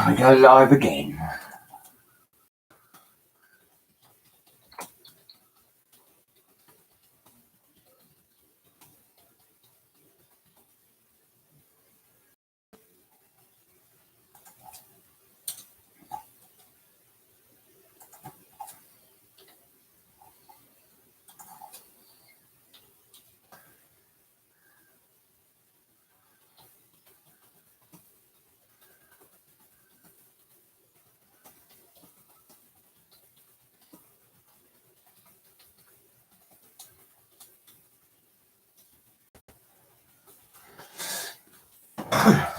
we go live again.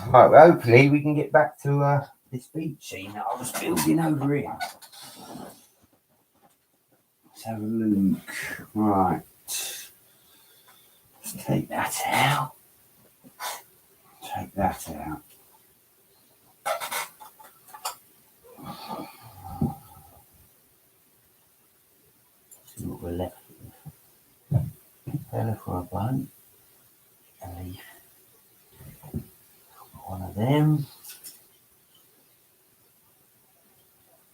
Right, well, hopefully we can get back to this beach scene that I was building over here. Let's have a look. Right. Let's take that out. Take that out. See what we're left with. Fella for a bone. A leaf. One of them.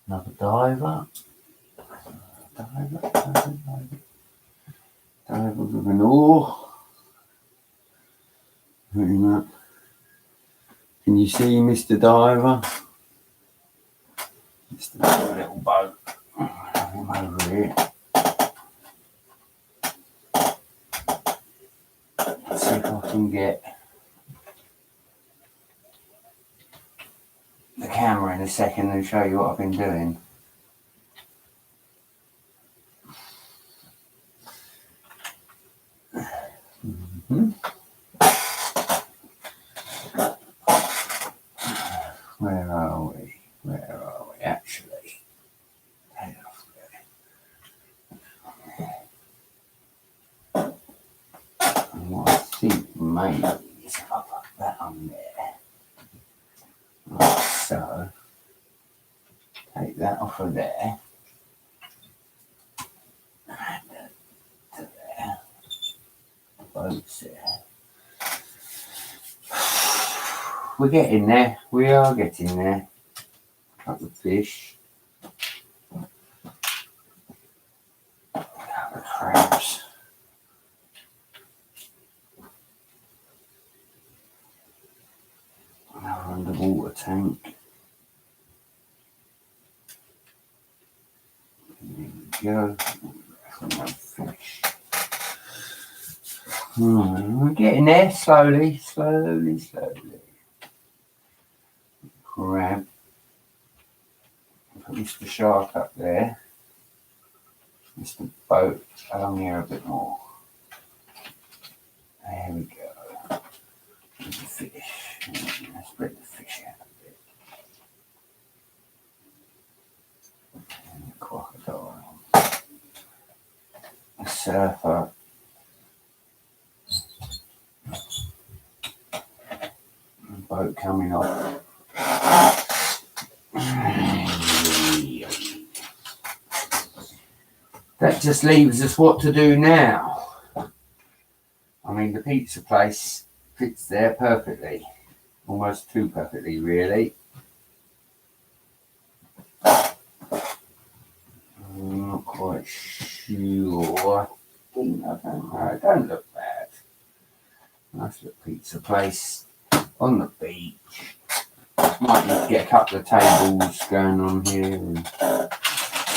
Another diver. Diver with an oar. Very much. Can you see Mr. Diver? Just a little boat. I'm over here. Let's see if I can get the camera in a second and show you what I've been doing. Where are we? Where are we actually? And what I think maybe is if I put that on there. Like so. Take that off of there. And to there. Boats there. We're getting there. We are getting there. A couple of fish. A couple of crabs. Another underwater tank. There we go. Fish. We're getting there slowly. Crab. Put Mr. Shark up there. Mr. Boat along here a bit more. There we go. There's the fish. Let's spread the fish out a bit. And the crocodile. A surfer. Boat coming off. That just leaves us what to do now. I mean, the pizza place fits there perfectly. Almost too perfectly, really. I'm not quite sure. I don't know. It don't look bad. Nice little pizza place on the beach. Might need to get a couple of tables going on here and a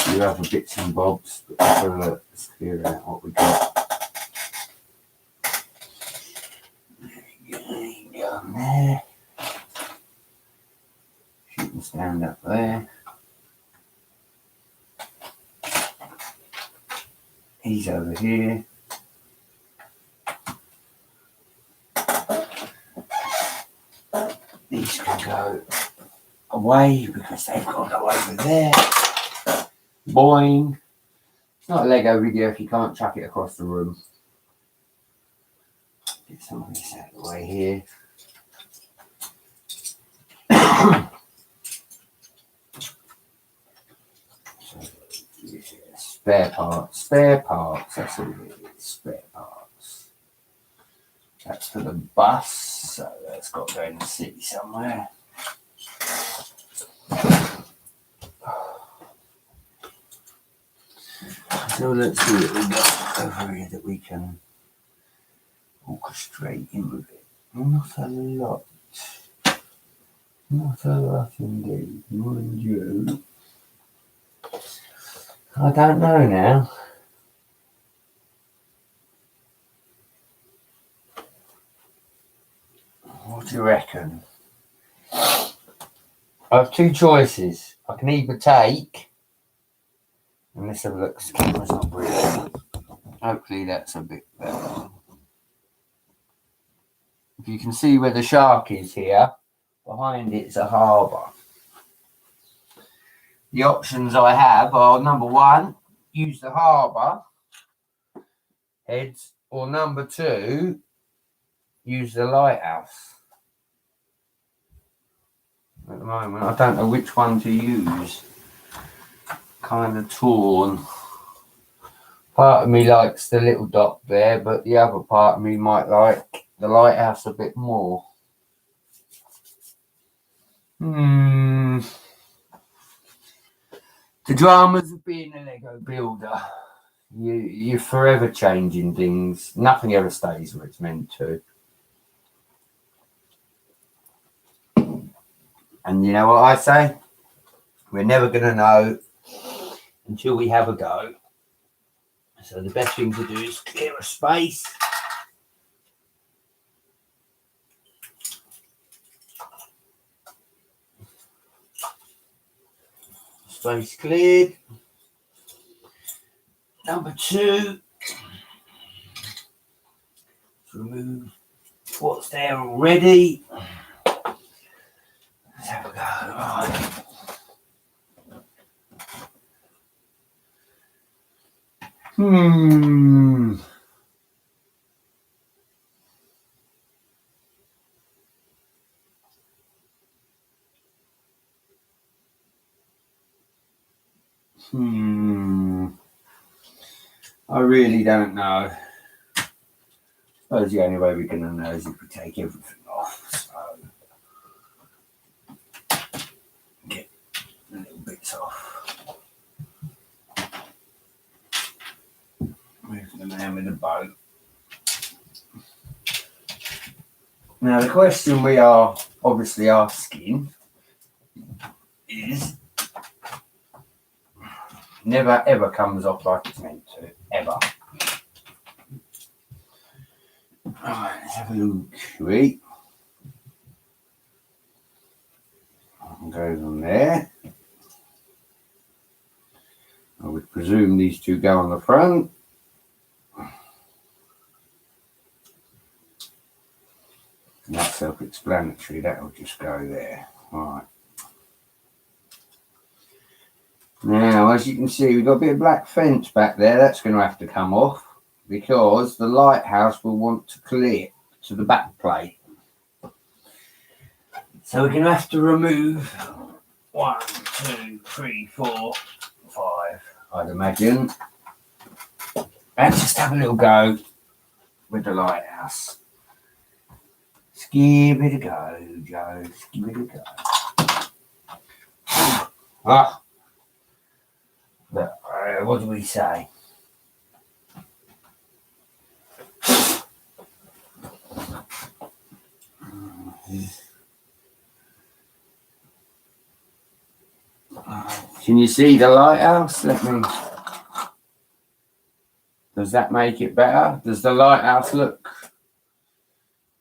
few other bits and bobs. But let's have a look. Let's clear out what we got. There you go. There. Shooting stand up there. He's over here. These can go away because they've got to go over there. Boing. It's not a Lego video if you can't chuck it across the room. Get some of this out of the way here. So, spare parts, that's all it is, spare parts. That's for the bus, so that's got to go in the city somewhere. So let's see what we got over here that we can orchestrate in with it. Not a lot. Not a lot indeed, mind you. I don't know now. What do you reckon? I have two choices. I can either take, and let's have a look, the camera's not brilliant. Hopefully that's a bit better. If you can see where the shark is here, behind it's a harbour. The options I have are number one, use the harbour heads, or number two, use the lighthouse. At the moment, I don't know which one to use. Kind of torn. Part of me likes the little dock there, but the other part of me might like the lighthouse a bit more. The dramas of being a Lego builder. You're forever changing things. Nothing ever stays where it's meant to. And you know what I say? We're never going to know until we have a go. So the best thing to do is clear a space. Space cleared. Number two, remove what's there already. Let's have a go. Right. I really don't know. I suppose the only way we're going to know is if we take everything off. So, get the little bits off. Move the man with the boat. Now, the question we are obviously asking is, never ever comes off like it's meant to, ever. Right, let's have a look. Wait. Goes on there. I would presume these two go on the front. And that's self-explanatory. That will just go there. Right. Now, as you can see, we've got a bit of black fence back there. That's going to have to come off because the lighthouse will want to clip to the back plate. So we're going to have to remove 1, 2, 3, 4, 5, I'd imagine. And just have a little go with the lighthouse. Give it a go, Joe. Give it a go. Ah. But, what do we say? Can you see the lighthouse? Does that make it better? Does the lighthouse look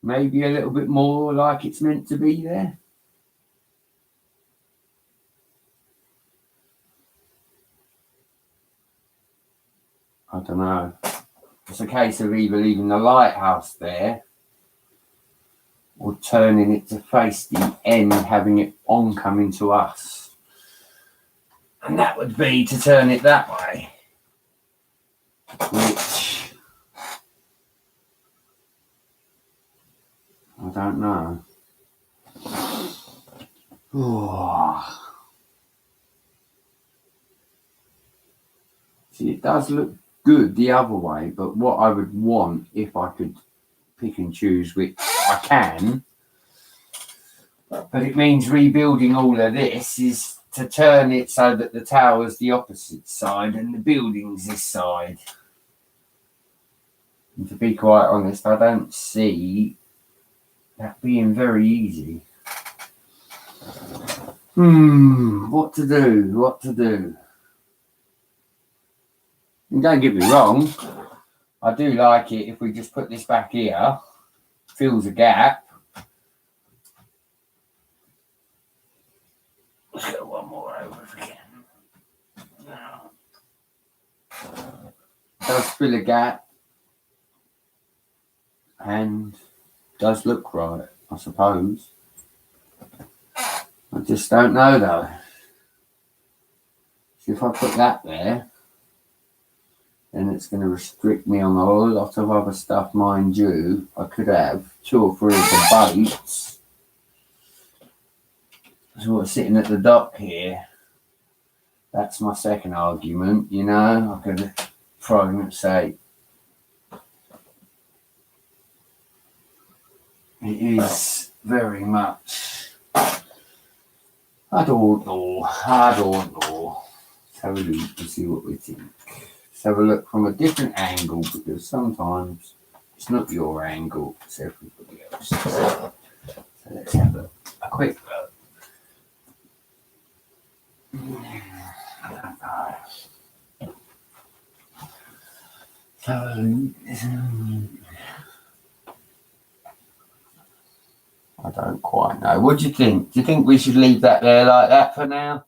maybe a little bit more like it's meant to be there? I don't know. It's a case of either leaving the lighthouse there or turning it to face the end, having it oncoming to us. And that would be to turn it that way. Which I don't know. Oh. See, it does look good the other way, but what I would want, if I could pick and choose, which I can, But it means rebuilding all of this is to turn it so that the tower's the opposite side and the building's this side. And to be quite honest, I don't see that being very easy. What to do? What to do? And don't get me wrong, I do like it if we just put this back here, fills a gap. Let's go one more over again. Now, does fill a gap and does look right, I suppose. I just don't know though. So if I put that there, then it's going to restrict me on a lot of other stuff, mind you. I could have 2 or 3 of the boats sort of sitting at the dock here. That's my second argument, you know. I could, for argument's sake, it is very much, I don't know. Let's have a look and see what we think. Let's have a look from a different angle, because sometimes it's not your angle, it's everybody else's. So let's have a quick look. I don't quite know. What do you think? Do you think we should leave that there like that for now?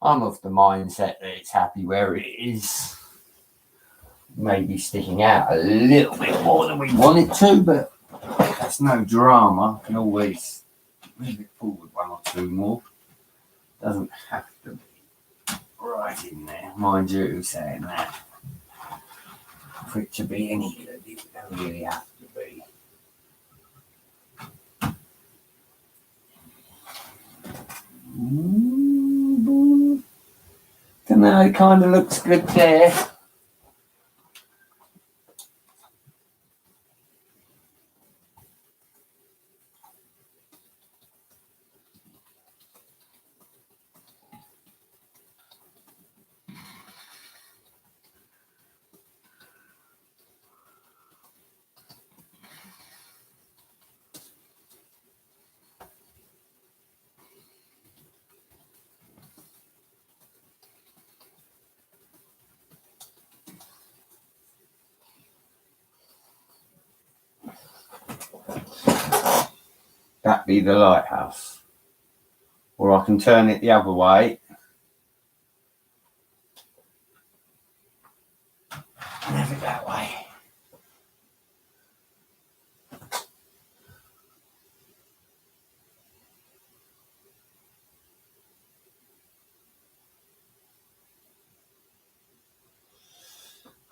I'm of the mindset that it's happy where it is. Maybe sticking out a little bit more than we want it to, but that's no drama. I can always move it forward 1 or 2 more. Doesn't have to be right in there. Mind you, saying that. For it to be any good, it don't really have to be. Don't know, it kind of looks good there. That be the lighthouse. Or I can turn it the other way. And have it that way.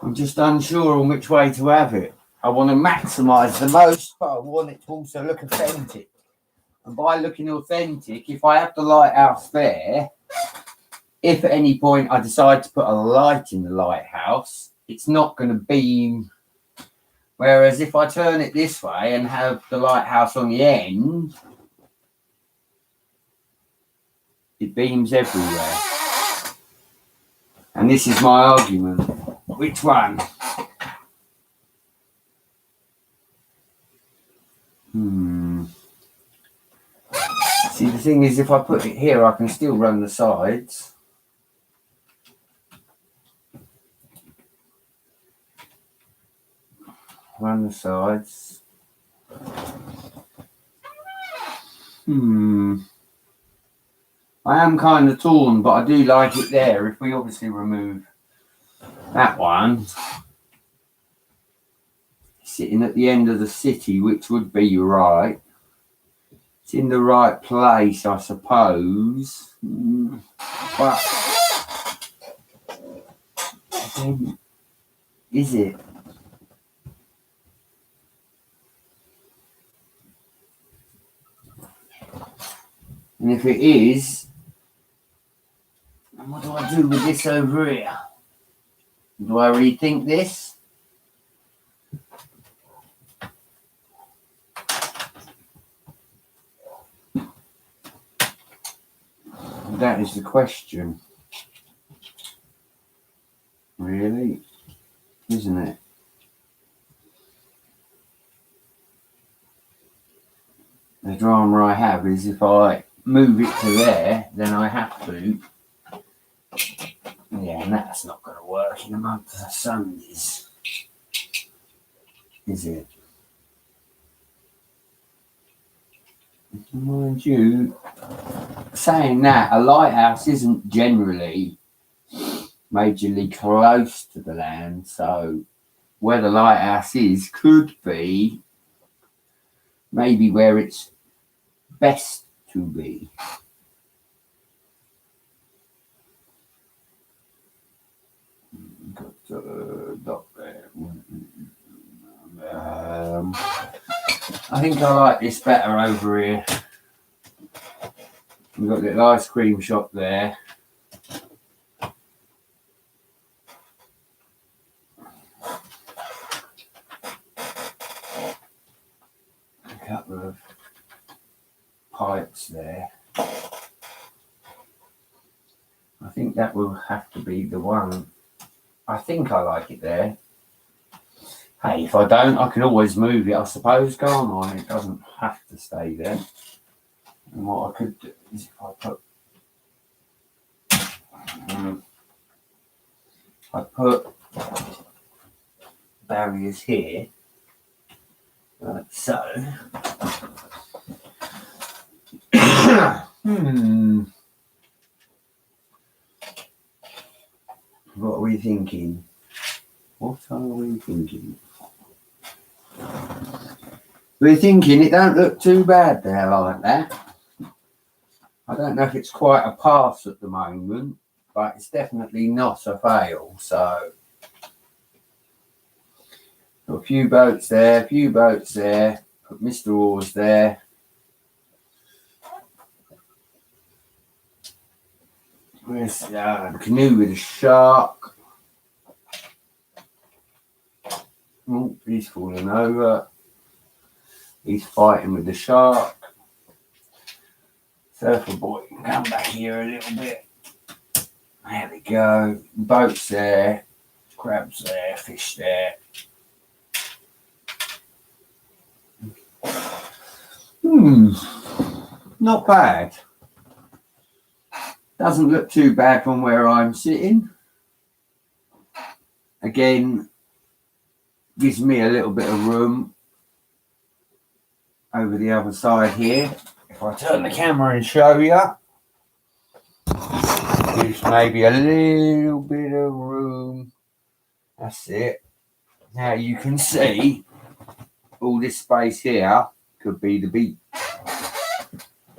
I'm just unsure on which way to have it. I want to maximise the most, but I want it to also look authentic. And by looking authentic, if I have the lighthouse there, if at any point I decide to put a light in the lighthouse, it's not going to beam. Whereas if I turn it this way and have the lighthouse on the end, it beams everywhere. And this is my argument. Which one? See, the thing is, if I put it here, I can still run the sides. Run the sides. I am kind of torn, but I do like it there. If we obviously remove that one, sitting at the end of the city, which would be right. It's in the right place, I suppose. But then, is it? And if it is, what do I do with this over here? Do I rethink this? That is the question. Really? Isn't it? The drama I have is if I move it to there, then I have to. Yeah, and that's not going to work in a month of Sundays, is it? Mind you, saying that, a lighthouse isn't generally majorly close to the land, so where the lighthouse is could be maybe where it's best to be. Got the dot there. I think I like this better over here. We've got the little ice cream shop there. A couple of pipes there. I think that will have to be the one. I think I like it there. Hey, if I don't, I can always move it, I suppose, can't I? It doesn't have to stay there. And what I could do is if I put barriers here, like so. What are we thinking? What are we thinking? We're thinking it don't look too bad there like that. I don't know if it's quite a pass at the moment, but it's definitely not a fail. So a few boats there, put Mr. Oars there. Where's the canoe with a shark? Oh, he's falling over. He's fighting with the shark. Surfer boy can come back here a little bit. There we go. Boats there, crabs there, fish there. Not bad. Doesn't look too bad from where I'm sitting. Again, gives me a little bit of room over the other side here. If I turn the camera and show you, gives maybe a little bit of room. That's it. Now you can see all this space here could be the beach.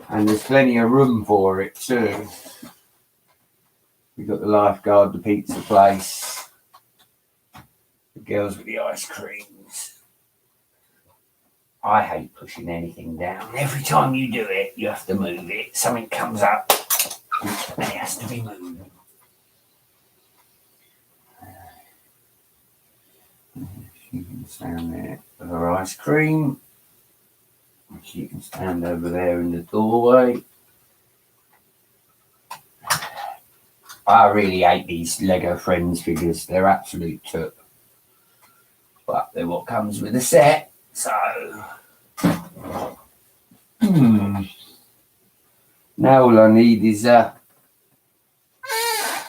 And there's plenty of room for it too. We've got the lifeguard, the pizza place, the girls with the ice creams. I hate pushing anything down. Every time you do it, you have to move it. Something comes up and it has to be moved. She can stand there with her ice cream. She can stand over there in the doorway. I really hate these Lego Friends figures. They're absolute took. But they're what comes with the set. So, now all I need is a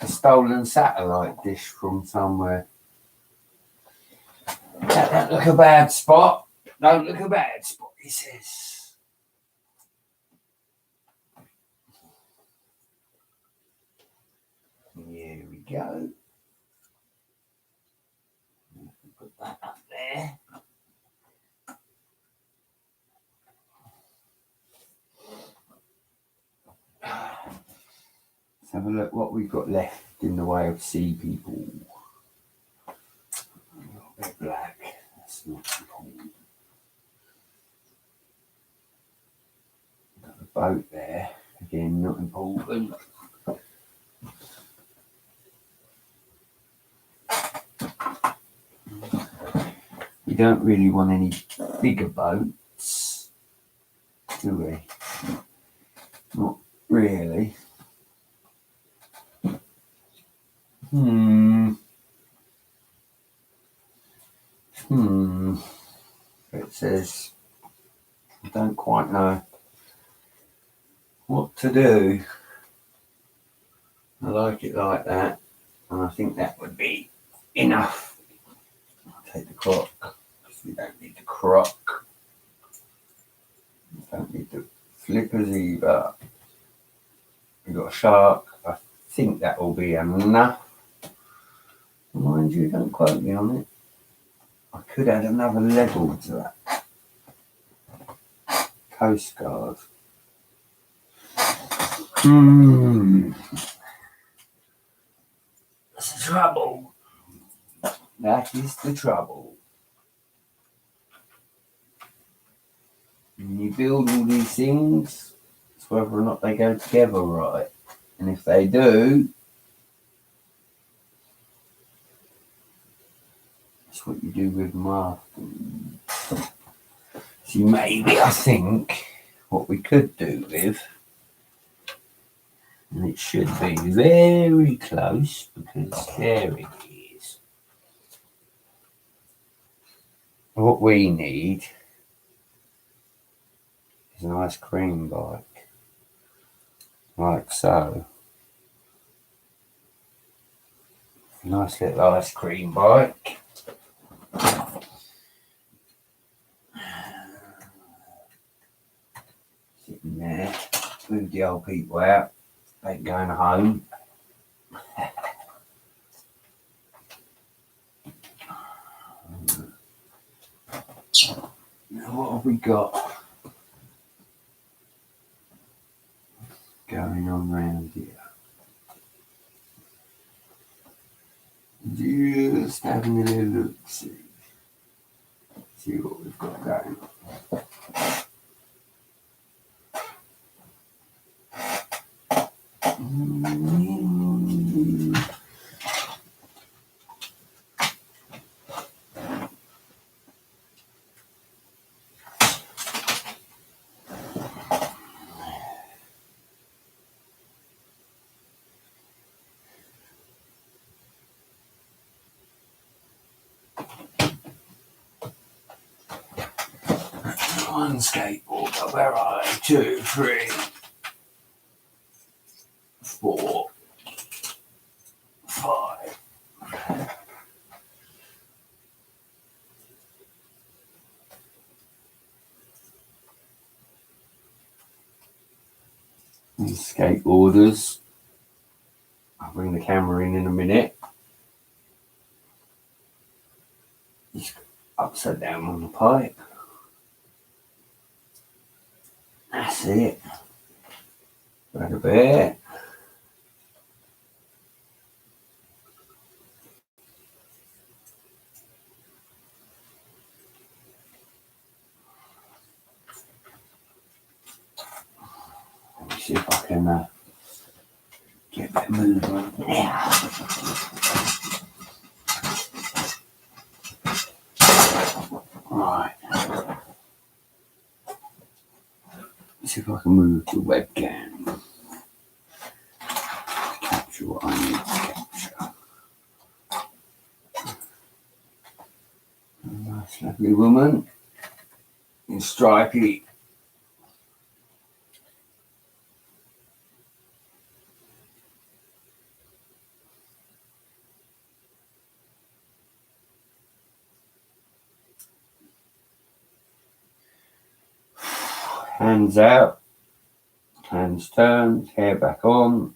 stolen satellite dish from somewhere. That don't look a bad spot. Don't look a bad spot, he says. Here we go. Put that up there. Let's have a look what we've got left in the way of sea people. A little bit black. That's not important. Got a boat there. Again, not important. We don't really want any bigger boats, do we? Not really. It says, I don't quite know what to do. I like it like that, and I think that would be enough. I'll take the crock, because we don't need the crock. We don't need the flippers either. We've got a shark. I think that will be enough. Mind you, don't quote me on it. I could add another level to that. Coast Guard. That's the trouble. That is the trouble. When you build all these things, it's whether or not they go together right. And if they do, that's what you do with them after. See, maybe I think what we could do with, and it should be very close because there it is. What we need is an ice cream bike, like so. A nice little ice cream bike. Sitting there, move the old people out, they going home. Now what have we got going on round here? Just having a little look, see what we've got going on. One skateboard, where are they? 2, 3, 4, 5. These skateboarders. I'll bring the camera in a minute. Just upside down on the pipe. That's it. Right a bit. Let me see if I can get that movement now. Right. Let's see if I can move the webcam. Capture what I need to capture. A nice lovely woman in stripy. Hands out, hands turned, hair back on.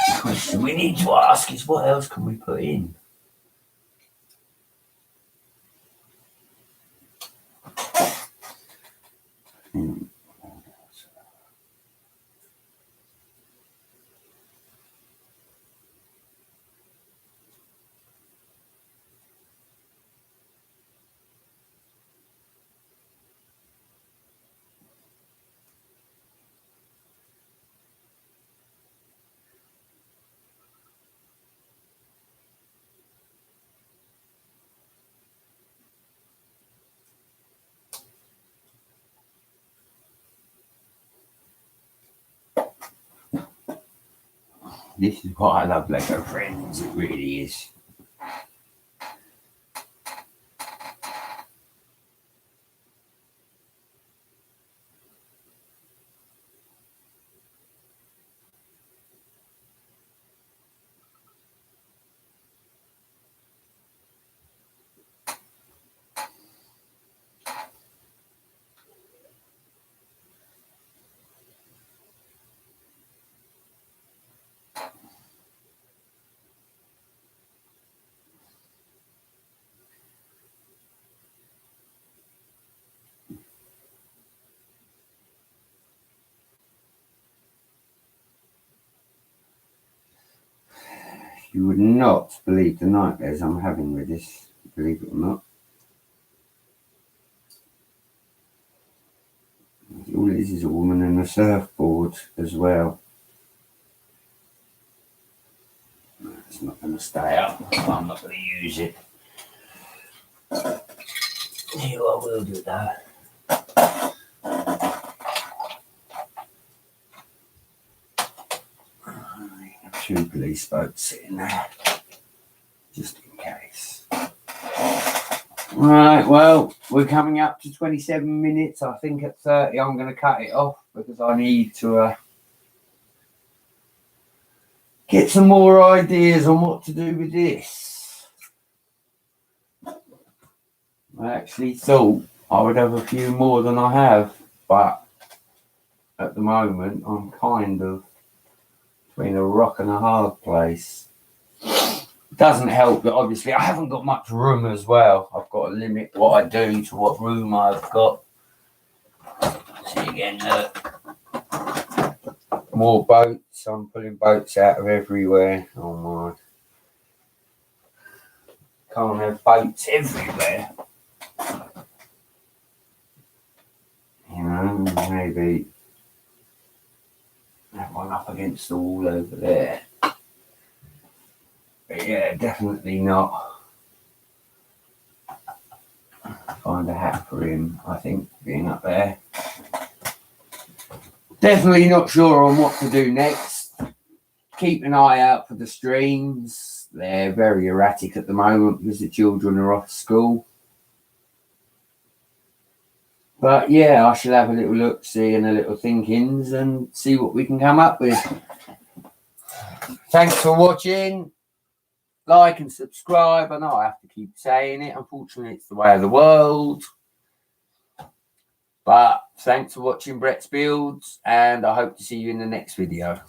The question we need to ask is what else can we put in? This is why I love Lego Friends. It really is. You would not believe the nightmares I'm having with this, believe it or not. All it is a woman and a surfboard as well. It's not going to stay up, so I'm not going to use it. Here, I will do that. Two police boats sitting there, just in case. Right, well, we're coming up to 27 minutes. I think at 30 I'm going to cut it off because I need to get some more ideas on what to do with this. I actually thought I would have a few more than I have, but at the moment I'm kind of between a rock and a hard place. It doesn't help that obviously I haven't got much room as well. I've got to limit what I do to what room I've got. See again, more boats. I'm pulling boats out of everywhere. Oh my. Can't have boats everywhere. You know, maybe have one up against the wall over there. But yeah, definitely not. Find a hat for him, I think, being up there. Definitely not sure on what to do next. Keep an eye out for the streams. They're very erratic at the moment because the children are off school. But yeah, I shall have a little look-see and a little thinkings and see what we can come up with. Thanks for watching. Like and subscribe. I know I have to keep saying it. Unfortunately, it's the way of the world. But thanks for watching Brett's Builds, and I hope to see you in the next video.